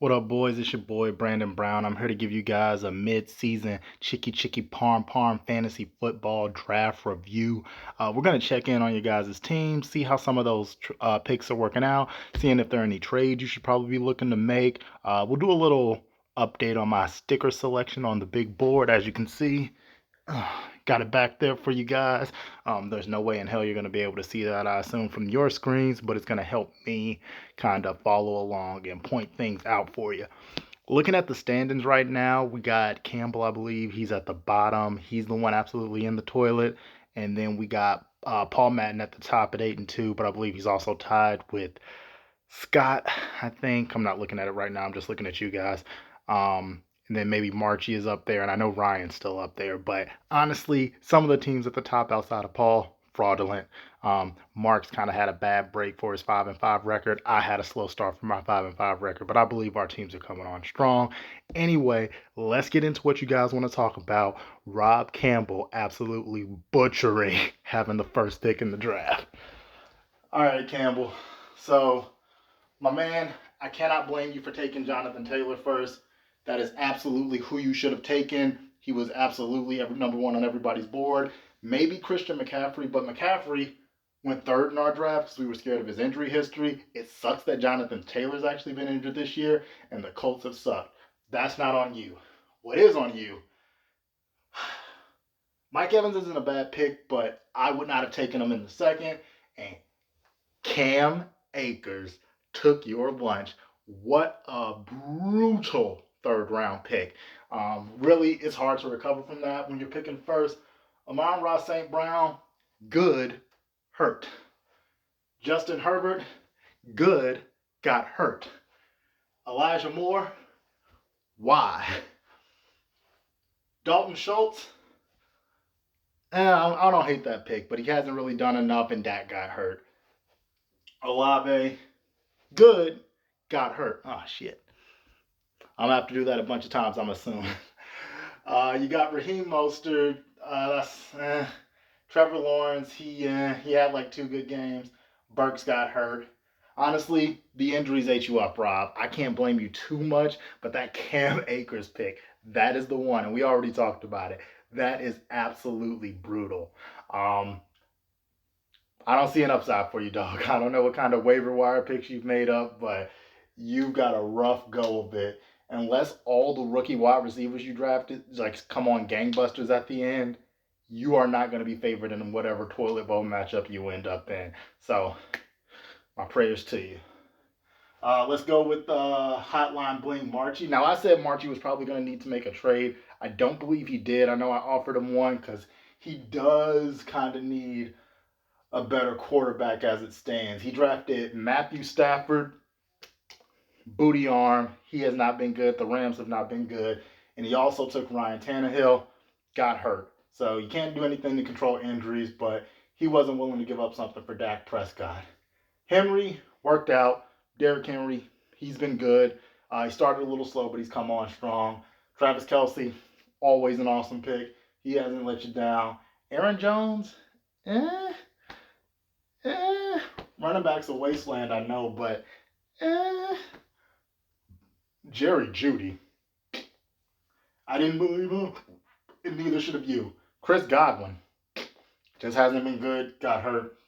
What up, boys? It's your boy Brandon Brown. I'm here to give you guys a mid-season Chicky Parm fantasy football draft review. We're gonna check in on you guys' team, see how some of those picks are working out, seeing if there are any trades you should probably be looking to make. We'll do a little update on my sticker selection on the big board, as you can see. Got it back there for you guys. There's no way in hell you're going to be able to see that, I assume, from your screens, but it's going to help me kind of follow along and point things out for you. Looking at the standings right now, we got Campbell, I believe. He's at the bottom. He's the one absolutely in the toilet. And then we got Paul Madden at the top at 8-2, but I believe he's also tied with Scott, I think. I'm not looking at it right now. I'm just looking at you guys. And then maybe Marchie is up there, and I know Ryan's still up there. But honestly, some of the teams at the top outside of Paul, fraudulent. Mark's kind of had a bad break for his 5-5 record. I had a slow start for my 5-5 record, but I believe our teams are coming on strong. Anyway, let's get into what you guys want to talk about. Rob Campbell absolutely butchering having the first pick in the draft. All right, Campbell. So my man, I cannot blame you for taking Jonathan Taylor first. That is absolutely who you should have taken. He was absolutely number one on everybody's board. Maybe Christian McCaffrey, but McCaffrey went third in our draft because we were scared of his injury history. It sucks that Jonathan Taylor's actually been injured this year, and the Colts have sucked. That's not on you. What is on you? Mike Evans isn't a bad pick, but I would not have taken him in the second. And Cam Akers took your lunch. What a brutal third round pick. Really, it's hard to recover from that when you're picking first. Amon-Ra St. Brown, good, hurt. Justin Herbert, good, got hurt. Elijah Moore, why? Dalton Schultz, I don't hate that pick, but he hasn't really done enough, and Dak got hurt. Olave, good, got hurt. Oh, shit. I'm going to have to do that a bunch of times, I'm assuming. You got Raheem Mostert. Trevor Lawrence, he had like 2 good games. Burks got hurt. Honestly, the injuries ate you up, Rob. I can't blame you too much, but that Cam Akers pick, that is the one, and we already talked about it. That is absolutely brutal. I don't see an upside for you, dog. I don't know what kind of waiver wire picks you've made up, but you've got a rough go of it. Unless all the rookie wide receivers you drafted like come on gangbusters at the end, you are not going to be favored in whatever toilet bowl matchup you end up in. So, my prayers to you. Let's go with Hotline Bling Marchie. Now, I said Marchie was probably going to need to make a trade. I don't believe he did. I know I offered him one because he does kind of need a better quarterback as it stands. He drafted Matthew Stafford, booty arm. He has not been good. The Rams have not been good. And he also took Ryan Tannehill, got hurt. So you can't do anything to control injuries, but he wasn't willing to give up something for Dak Prescott. Henry worked out. Derrick Henry, he's been good. He started a little slow, but he's come on strong. Travis Kelce, always an awesome pick. He hasn't let you down. Aaron Jones, eh, eh. Running back's a wasteland, I know, but eh. Jerry Jeudy, I didn't believe him, and neither should have you. Chris Godwin just hasn't been good, got hurt.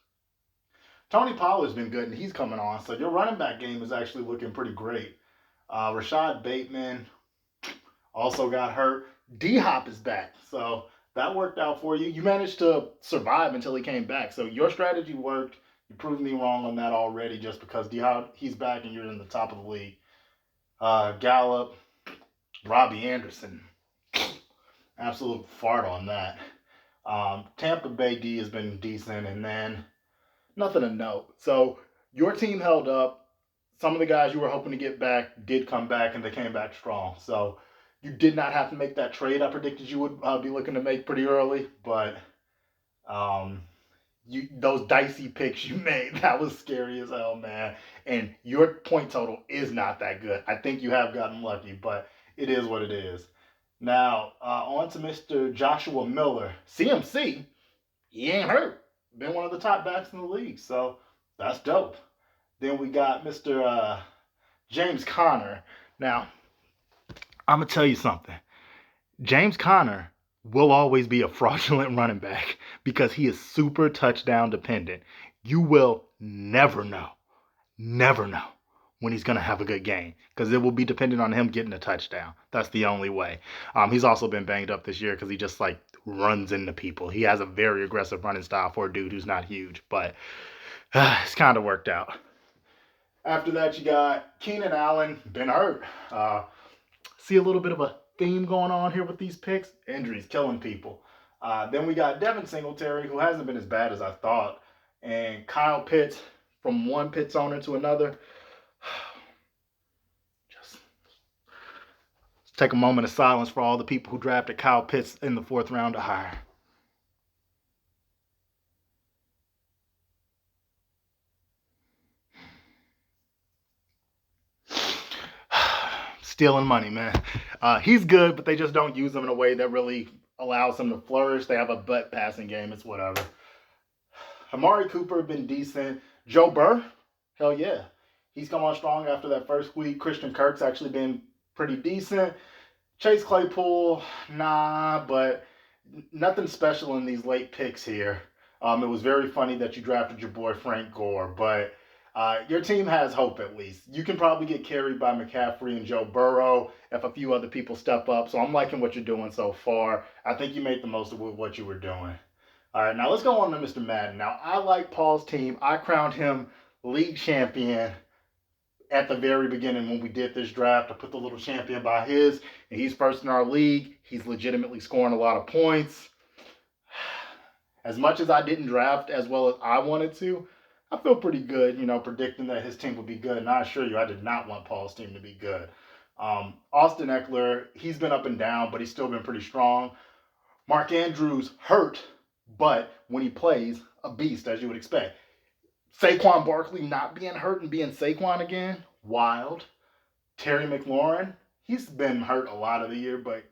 Tony Pollard's been good, and he's coming on, so your running back game is actually looking pretty great. Rashad Bateman also got hurt. D-Hop is back, so that worked out for you. You managed to survive until he came back, so your strategy worked. You proved me wrong on that already just because D-Hop, he's back and you're in the top of the league. Gallup, Robbie Anderson, absolute fart on that. Tampa Bay D has been decent, and then nothing to note. So your team held up. Some of the guys you were hoping to get back did come back, and they came back strong. So you did not have to make that trade I predicted you would be looking to make pretty early, but those dicey picks you made, that was scary as hell, man. And your point total is not that good. I think you have gotten lucky, but it is what it is. Now, on to Mr. Joshua Miller. CMC, he ain't hurt. Been one of the top backs in the league, so that's dope. Then we got Mr. James Conner. Now, I'm going to tell you something. James Conner will always be a fraudulent running back because he is super touchdown dependent. You will never know when he's going to have a good game because it will be dependent on him getting a touchdown. That's the only way. He's also been banged up this year because he just like runs into people. He has a very aggressive running style for a dude who's not huge, but it's kind of worked out. After that, you got Keenan Allen, been hurt. See a little bit of a theme going on here with these picks. Injuries killing people. Then we got Devin Singletary, who hasn't been as bad as I thought, and Kyle Pitts from one Pitts owner to another. Just take a moment of silence for all the people who drafted Kyle Pitts in the 4th round to hire. Stealing money, man. He's good, but they just don't use him in a way that really allows him to flourish. They have a butt passing game. It's whatever. Amari Cooper been decent. Joe Burr, hell yeah. He's come on strong after that first week. Christian Kirk's actually been pretty decent. Chase Claypool, nah, but nothing special in these late picks here. It was very funny that you drafted your boy Frank Gore, but your team has hope at least. You can probably get carried by McCaffrey and Joe Burrow if a few other people step up. So I'm liking what you're doing so far. I think you made the most of what you were doing. All right, now let's go on to Mr. Madden. Now, I like Paul's team. I crowned him league champion at the very beginning when we did this draft. I put the little champion by his, and he's first in our league. He's legitimately scoring a lot of points. As much as I didn't draft as well as I wanted to, I feel pretty good, predicting that his team would be good. And I assure you, I did not want Paul's team to be good. Austin Eckler, he's been up and down, but he's still been pretty strong. Mark Andrews hurt, but when he plays, a beast, as you would expect. Saquon Barkley not being hurt and being Saquon again, wild. Terry McLaurin, he's been hurt a lot of the year, but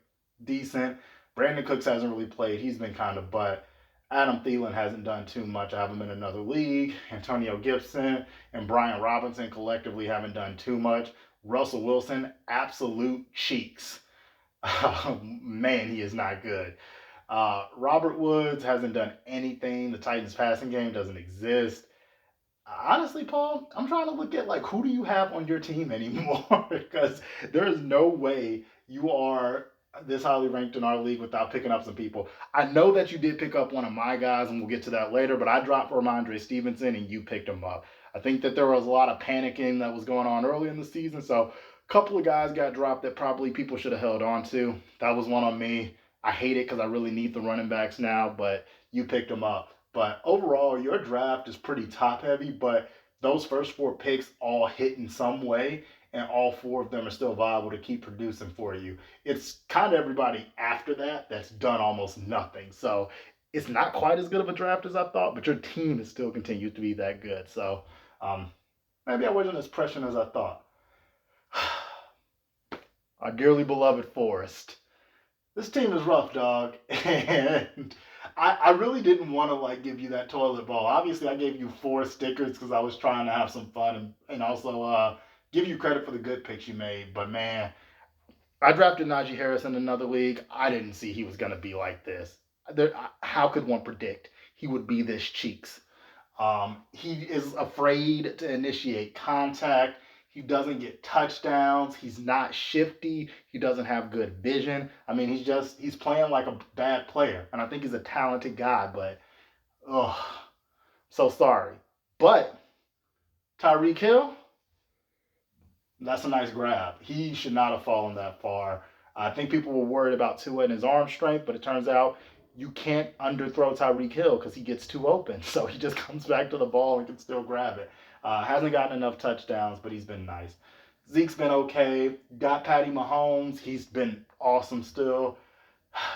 decent. Brandon Cooks hasn't really played. He's been kind of butt. Adam Thielen hasn't done too much. I have him in another league. Antonio Gibson and Brian Robinson collectively haven't done too much. Russell Wilson, absolute cheeks. Man, he is not good. Robert Woods hasn't done anything. The Titans passing game doesn't exist. Honestly, Paul, I'm trying to look at like who do you have on your team anymore? Because there is no way you are this highly ranked in our league without picking up some people. I know that you did pick up one of my guys, and we'll get to that later, but I dropped Ramondre Stevenson and you picked him up. I think that there was a lot of panicking that was going on early in the season, so a couple of guys got dropped that probably people should have held on to. That was one on me. I hate it because I really need the running backs now, but you picked them up. But overall, your draft is pretty top heavy, but those first 4 picks all hit in some way, and all 4 of them are still viable to keep producing for you. It's kind of everybody after that that's done almost nothing. So it's not quite as good of a draft as I thought, but your team is still continues to be that good. So um, maybe I wasn't as prescient as I thought. Our dearly beloved Forest. This team is rough, dog. And I really didn't want to like give you that toilet bowl. Obviously, I gave you 4 stickers because I was trying to have some fun and also give you credit for the good picks you made. But man, I drafted Najee Harris in another league. I didn't see he was going to be like this. How could one predict he would be this cheeks? He is afraid to initiate contact. He doesn't get touchdowns. He's not shifty. He doesn't have good vision. I mean, he's playing like a bad player, and I think he's a talented guy. But oh, so sorry. But Tyreek Hill, that's a nice grab. He should not have fallen that far. I think people were worried about Tua and his arm strength, but it turns out you can't underthrow Tyreek Hill because he gets too open. So he just comes back to the ball and can still grab it. Hasn't gotten enough touchdowns, but he's been nice. Zeke's been okay. Got Patty Mahomes. He's been awesome still.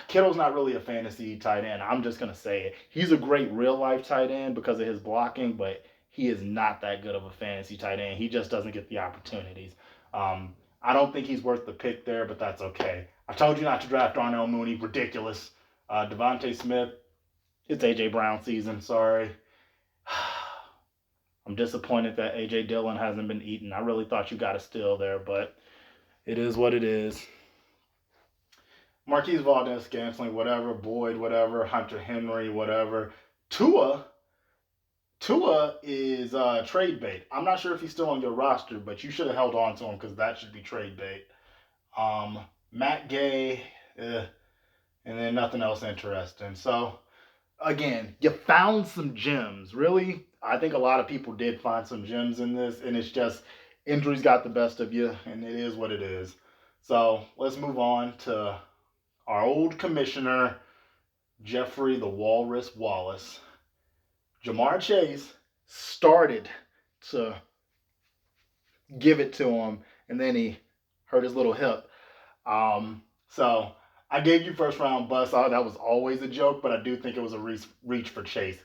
Kittle's not really a fantasy tight end. I'm just going to say it. He's a great real life tight end because of his blocking, but he is not that good of a fantasy tight end. He just doesn't get the opportunities. I don't think he's worth the pick there, but that's okay. I told you not to draft Darnell Mooney. Ridiculous. Devontae Smith, it's A.J. Brown season. Sorry. I'm disappointed that A.J. Dillon hasn't been eaten. I really thought you got a steal there, but It is what it is. Marquise Valdez Scantling, whatever. Boyd, whatever. Hunter Henry, whatever. Tua. Tua is trade bait. I'm not sure if he's still on your roster, but you should have held on to him because that should be trade bait. Um, Matt Gay, and then nothing else interesting. So again, you found some gems. Really, I think a lot of people did find some gems in this, and it's just injuries got the best of you, and it is what it is. So let's move on to our old commissioner, Jeffrey the Walrus Wallace. Jamar Chase started to give it to him, and then he hurt his little hip. So I gave you first round bust. That was always a joke, but I do think it was a reach for Chase.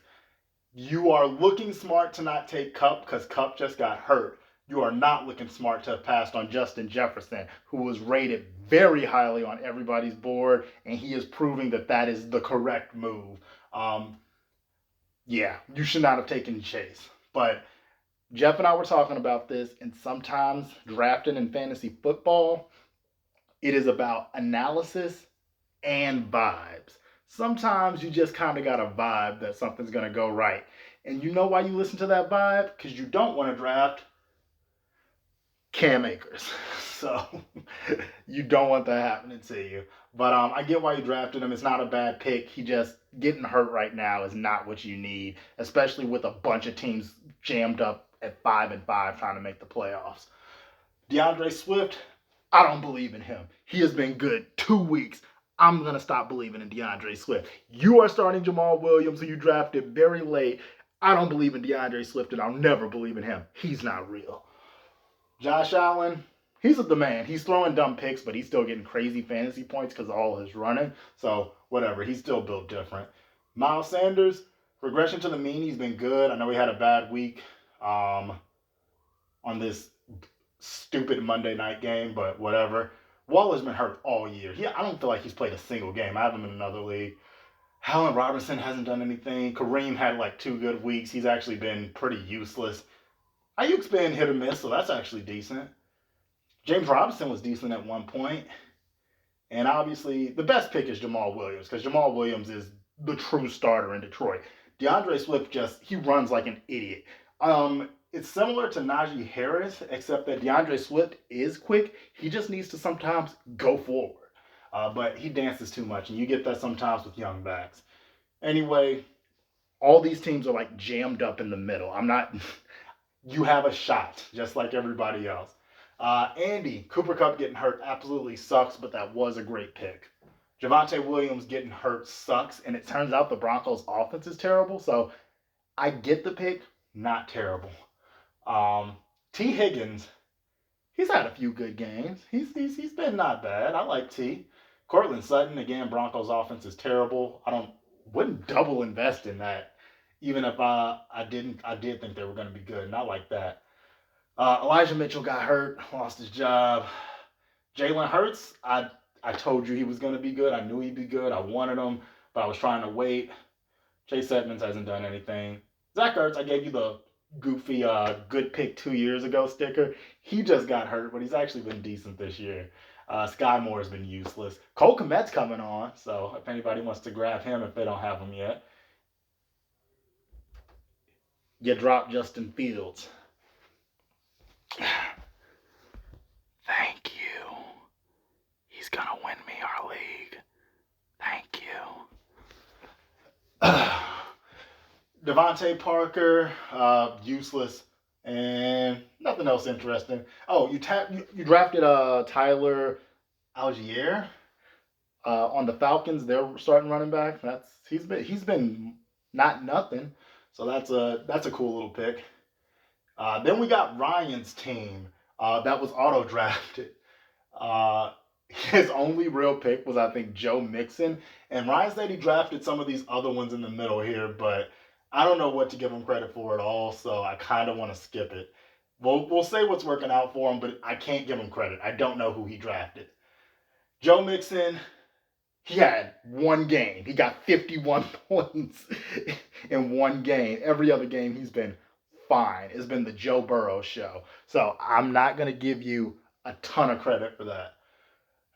You are looking smart to not take Cup because Cup just got hurt. You are not looking smart to have passed on Justin Jefferson, who was rated very highly on everybody's board, and he is proving that that is the correct move. Um, yeah, you should not have taken Chase. But Jeff and I were talking about this, and sometimes drafting in fantasy football, it is about analysis and vibes. Sometimes you just kind of got a vibe that something's going to go right. And you know why you listen to that vibe? Because you don't want to draft Cam Akers. So you don't want that happening to you. But I get why you drafted him. It's not a bad pick. He just getting hurt right now is not what you need, especially with a bunch of teams jammed up at 5-5 trying to make the playoffs. DeAndre Swift, I don't believe in him. He has been good 2 weeks. I'm going to stop believing in DeAndre Swift. You are starting Jamal Williams, who you drafted very late. I don't believe in DeAndre Swift, and I'll never believe in him. He's not real. Josh Allen, he's the man. He's throwing dumb picks, but he's still getting crazy fantasy points because of all his running. So, whatever. He's still built different. Miles Sanders, regression to the mean. He's been good. I know he had a bad week on this stupid Monday night game, but whatever. Waller's been hurt all year. I don't feel like he's played a single game. I have him in another league. Allen Robinson hasn't done anything. Kareem had like 2 good weeks. He's actually been pretty useless. Ayuk's been hit or miss, so that's actually decent. James Robinson was decent at one point. And obviously, the best pick is Jamal Williams because Jamal Williams is the true starter in Detroit. DeAndre Swift he runs like an idiot. It's similar to Najee Harris, except that DeAndre Swift is quick. He just needs to sometimes go forward. But he dances too much, and you get that sometimes with young backs. Anyway, all these teams are like jammed up in the middle. I'm not. You have a shot, just like everybody else. Andy, Cooper Kupp getting hurt absolutely sucks, but that was a great pick. Javonte Williams getting hurt sucks, and it turns out the Broncos' offense is terrible, so I get the pick, not terrible. T. Higgins, he's had a few good games. He's been not bad. I like T. Cortland Sutton, again, Broncos' offense is terrible. Wouldn't double invest in that, even if I did think they were going to be good, and I like that. Elijah Mitchell got hurt, lost his job. Jalen Hurts, I told you he was going to be good. I knew he'd be good. I wanted him, but I was trying to wait. Chase Edmonds hasn't done anything. Zach Ertz, I gave you the goofy good pick 2 years ago sticker. He just got hurt, but he's actually been decent this year. Sky Moore has been useless. Cole Kmet's coming on, so if anybody wants to grab him if they don't have him yet. You dropped Justin Fields. Thank you. He's going to win me our league. Thank you. Devontae Parker, useless, and nothing else interesting. Oh, you drafted Tyler Algier on the Falcons. They're starting running back. He's been not nothing. So that's a cool little pick. Then we got Ryan's team that was auto drafted. His only real pick was, I think, Joe Mixon. And Ryan said he drafted some of these other ones in the middle here, but I don't know what to give him credit for at all, so I kind of want to skip it. We'll say what's working out for him, but I can't give him credit. I don't know who he drafted. Joe Mixon, he had one game. He got 51 points in one game. Every other game he's been fine. It's been the Joe Burrow show. So I'm not going to give you a ton of credit for that.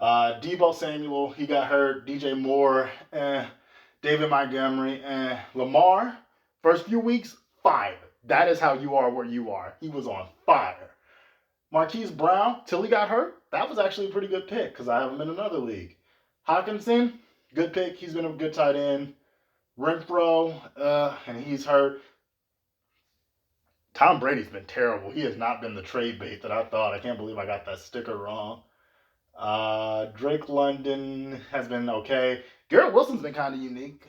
Debo Samuel, he got hurt. DJ Moore, David Montgomery, Lamar, first few weeks, fire. That is how you are where you are. He was on fire. Marquise Brown, till he got hurt, that was actually a pretty good pick because I have him in another league. Hawkinson, good pick. He's been a good tight end. Renfro, and he's hurt. Tom Brady's been terrible. He has not been the trade bait that I thought. I can't believe I got that sticker wrong. Drake London has been okay. Garrett Wilson's been kind of unique.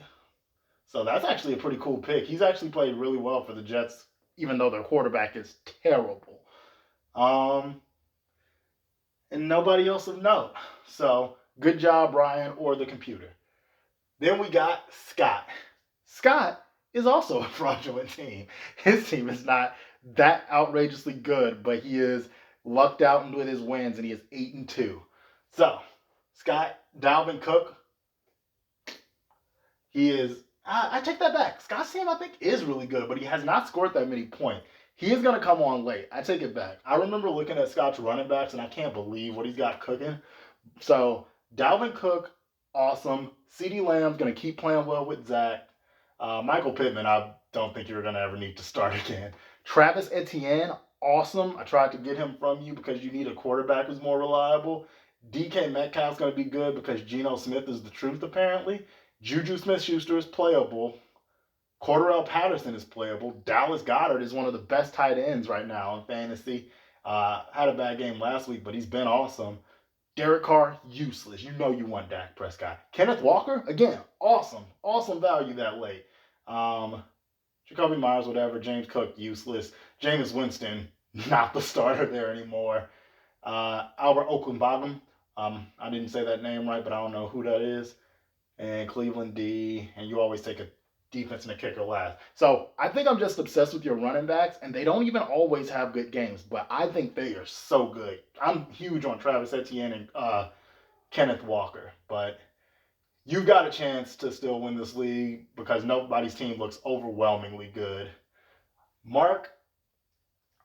So that's actually a pretty cool pick. He's actually played really well for the Jets, even though their quarterback is terrible. And nobody else of note. So good job, Ryan, or the computer. Then we got Scott. Scott is also a fraudulent team. His team is not that outrageously good, but he is lucked out with his wins, and he is 8-2. So, Scott, Dalvin Cook, he is. I take that back. Scott's team, I think, is really good, but he has not scored that many points. He is going to come on late. I take it back. I remember looking at Scott's running backs, and I can't believe what he's got cooking. So, Dalvin Cook, awesome. CeeDee Lamb's going to keep playing well with Zach. Michael Pittman, I don't think you're going to ever need to start again. Travis Etienne, awesome. I tried to get him from you because you need a quarterback who's more reliable. DK Metcalf's going to be good because Geno Smith is the truth, apparently. Juju Smith-Schuster is playable. Cordarrelle Patterson is playable. Dallas Goedert is one of the best tight ends right now in fantasy. Had a bad game last week, but he's been awesome. Derek Carr, useless. You know you want Dak Prescott. Kenneth Walker, again, awesome. Awesome value that late. Jacoby Myers, whatever. James Cook, useless. Jameis Winston, not the starter there anymore. Albert Okwuegbunam, I didn't say that name right, but I don't know who that is. And Cleveland D, and you always take a defense and a kicker last. So I think I'm just obsessed with your running backs, and they don't even always have good games, but I think they are so good. I'm huge on Travis Etienne and Kenneth Walker, but you've got a chance to still win this league because nobody's team looks overwhelmingly good. Mark,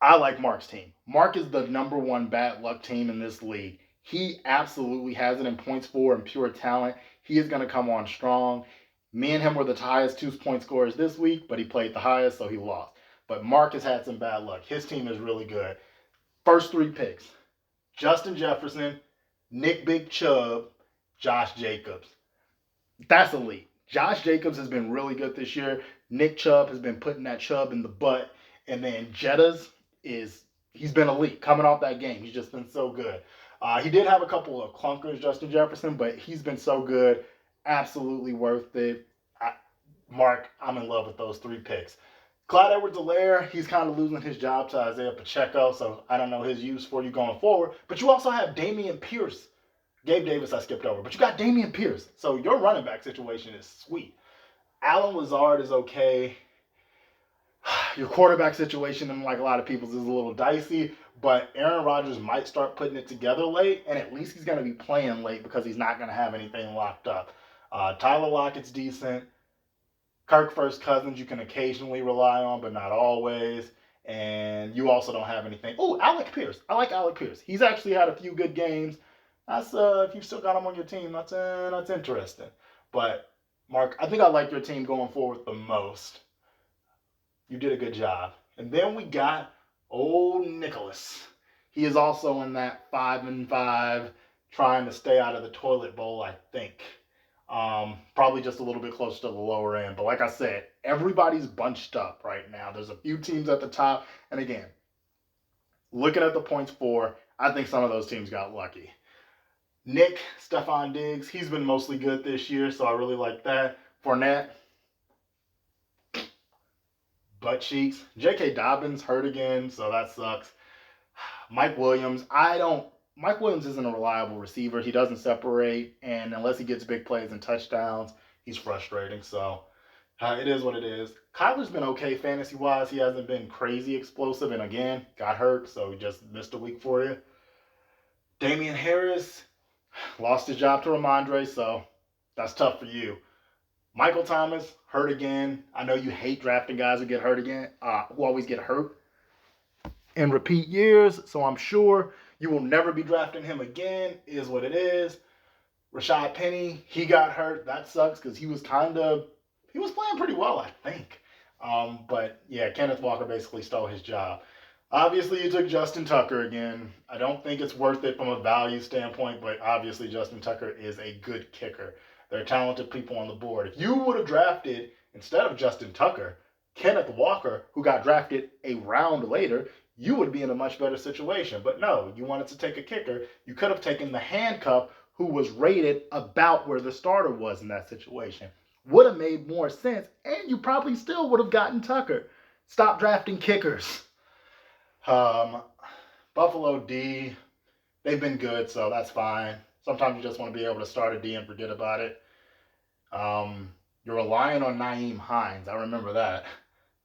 I like Mark's team. Mark is the number one bad luck team in this league. He absolutely has it in points for and pure talent. He is going to come on strong. Me and him were the highest 2-point scorers this week, but he played the highest, so he lost. But Mark has had some bad luck. His team is really good. First 3 picks: Justin Jefferson, Nick Big Chubb, Josh Jacobs. That's elite. Josh Jacobs has been really good this year. Nick Chubb has been putting that Chubb in the butt. And then Jettas he's been elite coming off that game. He's just been so good. He did have a couple of clunkers, Justin Jefferson, but he's been so good. Absolutely worth it. Mark, I'm in love with those 3 picks. Clyde Edwards-Helaire, he's kind of losing his job to Isaiah Pacheco, so I don't know his use for you going forward. But you also have Damian Pierce. Gabe Davis I skipped over, but you got Damian Pierce. So your running back situation is sweet. Allen Lazard is okay. Your quarterback situation, like a lot of people's, is a little dicey, but Aaron Rodgers might start putting it together late, and at least he's going to be playing late because he's not going to have anything locked up. Tyler Lockett's decent. Kirk First Cousins you can occasionally rely on, but not always. And you also don't have anything. Oh, Alec Pierce. I like Alec Pierce. He's actually had a few good games. That's if you've still got him on your team, that's interesting. But Mark, I think I like your team going forward the most. You did a good job. And then we got old Nicholas. He is also in that 5-5, trying to stay out of the toilet bowl, I think. Probably just a little bit closer to the lower end. But like I said, everybody's bunched up right now. There's a few teams at the top. And again, looking at the points for, I think some of those teams got lucky. Nick, Stephon Diggs, he's been mostly good this year, so I really like that. Fournette, butt cheeks. J.K. Dobbins hurt again, so that sucks. Mike Williams, Mike Williams isn't a reliable receiver. He doesn't separate, and unless he gets big plays and touchdowns, he's frustrating. So it is what it is. Kyler's been okay fantasy-wise. He hasn't been crazy explosive, and again, got hurt, so he just missed a week for you. Damian Harris lost his job to Ramondre, so that's tough for you. Michael Thomas, hurt again. I know you hate drafting guys who get hurt again, who always get hurt in repeat years, so I'm sure You will never be drafting him again, is what it is. Rashad Penny, he got hurt. That sucks because he was playing pretty well, I think. But yeah, Kenneth Walker basically stole his job. Obviously, you took Justin Tucker again. I don't think it's worth it from a value standpoint, but obviously Justin Tucker is a good kicker. There are talented people on the board. If you would have drafted, instead of Justin Tucker, Kenneth Walker, who got drafted a round later, you would be in a much better situation. But no, you wanted to take a kicker. You could have taken the handcuff who was rated about where the starter was in that situation. Would have made more sense, and you probably still would have gotten Tucker. Stop drafting kickers. Buffalo D, they've been good, so that's fine. Sometimes you just want to be able to start a D and forget about it. You're relying on Nyheim Hines. I remember that.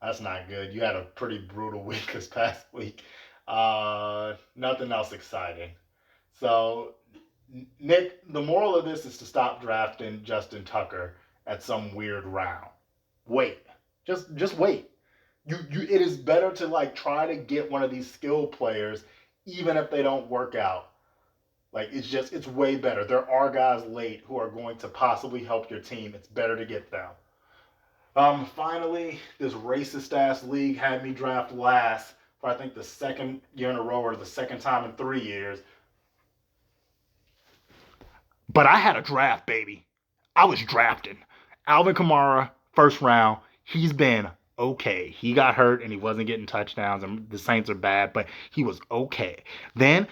That's not good. You had a pretty brutal week this past week. Nothing else exciting. So, Nick, the moral of this is to stop drafting Justin Tucker at some weird round. Wait. Just wait. It is better to like try to get one of these skill players even if they don't work out. Like it's way better. There are guys late who are going to possibly help your team. It's better to get them. Finally, this racist ass league had me draft last for I think the second year in a row or the second time in 3 years. But I had a draft, baby. I was drafting. Alvin Kamara, first round. He's been okay. He got hurt and he wasn't getting touchdowns, and the Saints are bad, but he was okay. Then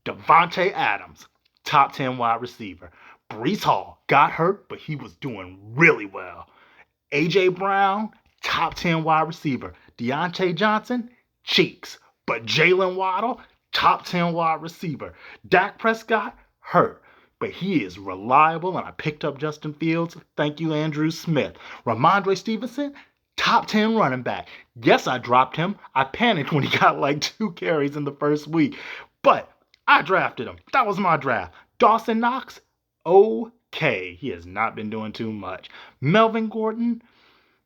Devontae Adams, top 10 wide receiver. Breece Hall got hurt, but he was doing really well. A.J. Brown, top 10 wide receiver. Deontay Johnson, cheeks. But Jalen Waddle, top 10 wide receiver. Dak Prescott, hurt. But he is reliable, and I picked up Justin Fields. Thank you, Andrew Smith. Ramondre Stevenson, top 10 running back. Yes, I dropped him. I panicked when he got like 2 carries in the first week. But I drafted him. That was my draft. Dawson Knox, okay. He has not been doing too much. Melvin Gordon,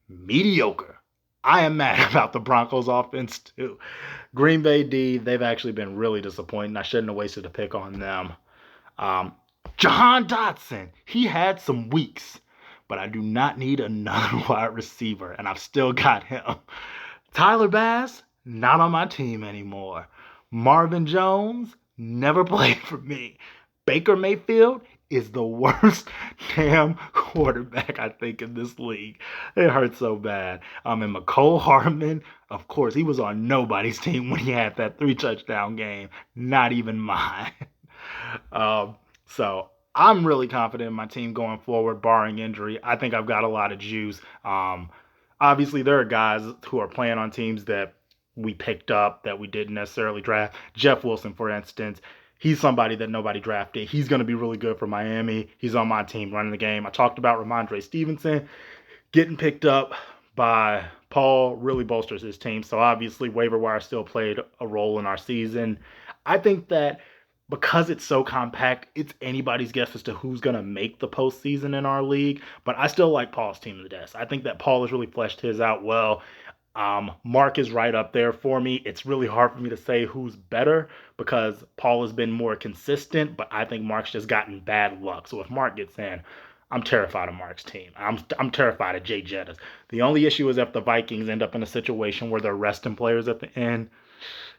mediocre. I am mad about the Broncos offense too. Green Bay D, they've actually been really disappointing. I shouldn't have wasted a pick on them. Jahan Dotson, he had some weeks, but I do not need another wide receiver, and I've still got him. Tyler Bass, not on my team anymore. Marvin Jones, never played for me. Baker Mayfield is the worst damn quarterback, I think, in this league. It hurts so bad. And McCole Hardman, of course, he was on nobody's team when he had that 3-touchdown game. Not even mine. So I'm really confident in my team going forward, barring injury. I think I've got a lot of juice. Obviously, there are guys who are playing on teams that we picked up that we didn't necessarily draft. Jeff Wilson, for instance, he's somebody that nobody drafted. He's going to be really good for Miami. He's on my team running the game. I talked about Ramondre Stevenson getting picked up by Paul, really bolsters his team. So obviously, waiver wire still played a role in our season. I think that because it's so compact, it's anybody's guess as to who's going to make the postseason in our league. But I still like Paul's team of the desk. I think that Paul has really fleshed his out well. Mark is right up there for me. It's really hard for me to say who's better because Paul has been more consistent, but I think Mark's just gotten bad luck. So if Mark gets in, I'm terrified of Mark's team. I'm terrified of Jay Jettas. The only issue is if the Vikings end up in a situation where they're resting players at the end.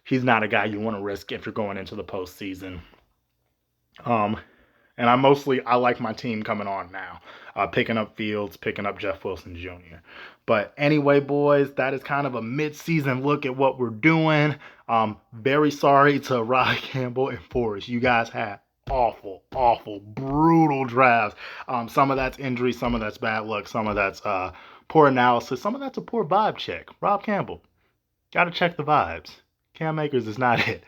He's not a guy you want to risk if you're going into the postseason. And I like my team coming on now. Picking up Fields, picking up Jeff Wilson Jr. But anyway, boys, that is kind of a mid-season look at what we're doing. Very sorry to Rod Campbell and Forrest. You guys had awful, brutal drafts. Some of that's injury, some of that's bad luck, some of that's poor analysis, some of that's a poor vibe check. Rob Campbell, got to check the vibes. Cam Akers is not it.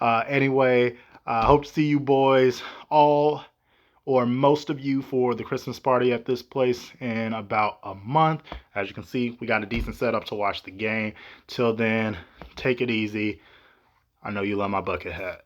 Anyway, hope to see you boys all or most of you for the Christmas party at this place in about a month. As you can see, we got a decent setup to watch the game. Till then, take it easy. I know you love my bucket hat.